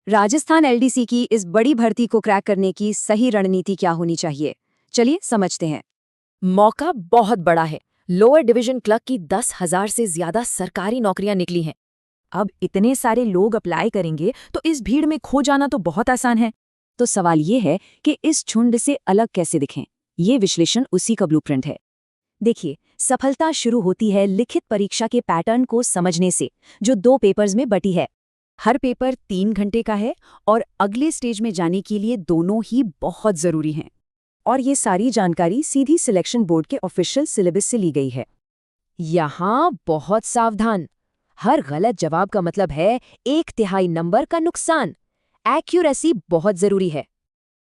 Rajasthan LDC की इस बड़ी भर्ती को क्रैक करने की सही रणनीति क्या होनी चाहिए, चलिए समझते हैं। मौका बहुत बड़ा है। लोअर डिवीजन क्लर्क की 10,000 से ज्यादा सरकारी नौकरियां निकली हैं। अब इतने सारे लोग अप्लाई करेंगे तो इस भीड़ में खो जाना तो बहुत आसान है। तो सवाल ये है कि इस झुंड से अलग कैसे दिखें। ये विश्लेषण उसी का ब्लूप्रिंट है। देखिए, सफलता शुरू होती है लिखित परीक्षा के पैटर्न को समझने से, जो 2 पेपर्स में बटी है। हर पेपर 3 घंटे का है और अगले स्टेज में जाने के लिए दोनों ही बहुत जरूरी हैं। और ये सारी जानकारी सीधी सिलेक्शन बोर्ड के ऑफिशियल सिलेबस से ली गई है। यहाँ बहुत सावधान। हर गलत जवाब का मतलब है 1/3 नंबर का नुकसान। एक्यूरेसी बहुत जरूरी है।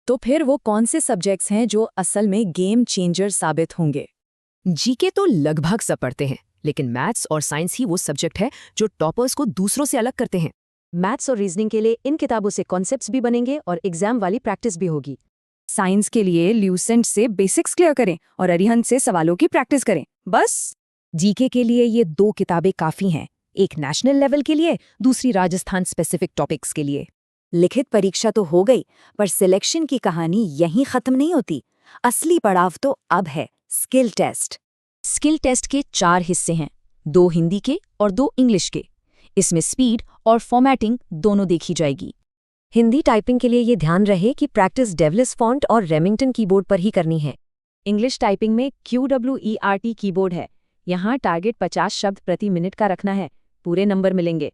तो फिर वो कौन से सब्जेक्ट्स हैं जो असल में गेम चेंजर साबित होंगे? जीके तो लगभग सब पढ़ते हैं, लेकिन मैथ्स और साइंस ही वो सब्जेक्ट है जो टॉपर्स को दूसरों से अलग करते हैं। मैथ्स और रीजनिंग के लिए इन किताबों से कॉन्सेप्ट्स भी बनेंगे और एग्जाम वाली प्रैक्टिस भी होगी। साइंस के लिए ल्यूसेंट से बेसिक्स क्लियर करें और अरिहंत से सवालों की प्रैक्टिस करें, बस। जीके के लिए ये 2 किताबें काफी हैं, एक नेशनल लेवल के लिए, दूसरी राजस्थान स्पेसिफिक टॉपिक्स के लिए। लिखित परीक्षा तो हो गई, पर सिलेक्शन की कहानी यहीं खत्म नहीं होती। असली पड़ाव तो अब है स्किल टेस्ट। स्किल टेस्ट के 4 हिस्से हैं, 2 हिंदी के और 2 इंग्लिश के। इसमें स्पीड और फॉर्मेटिंग दोनों देखी जाएगी। हिंदी टाइपिंग के लिए ये ध्यान रहे कि प्रैक्टिस डेवलिस फॉन्ट और रेमिंगटन कीबोर्ड पर ही करनी है। इंग्लिश टाइपिंग में QWERT कीबोर्ड है। यहाँ टारगेट 50 शब्द प्रति मिनट का रखना है, पूरे नंबर मिलेंगे।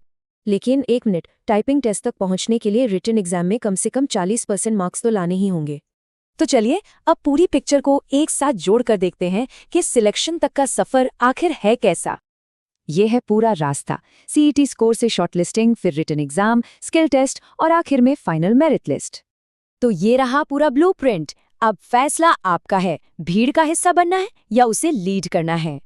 लेकिन 1 मिनट, टाइपिंग टेस्ट तक पहुंचने के लिए रिटन एग्जाम में कम से कम 40% मार्क्स तो लाने ही होंगे। तो चलिए अब पूरी पिक्चर को एक साथ जोड़कर देखते हैं कि सिलेक्शन तक का सफर आखिर है कैसा। ये है पूरा रास्ता, सीईटी स्कोर से शॉर्टलिस्टिंग, फिर रिटन एग्जाम, स्किल टेस्ट और आखिर में फाइनल मेरिट लिस्ट। तो ये रहा पूरा ब्लूप्रिंट। अब फैसला आपका है, भीड़ का हिस्सा बनना है या उसे लीड करना है।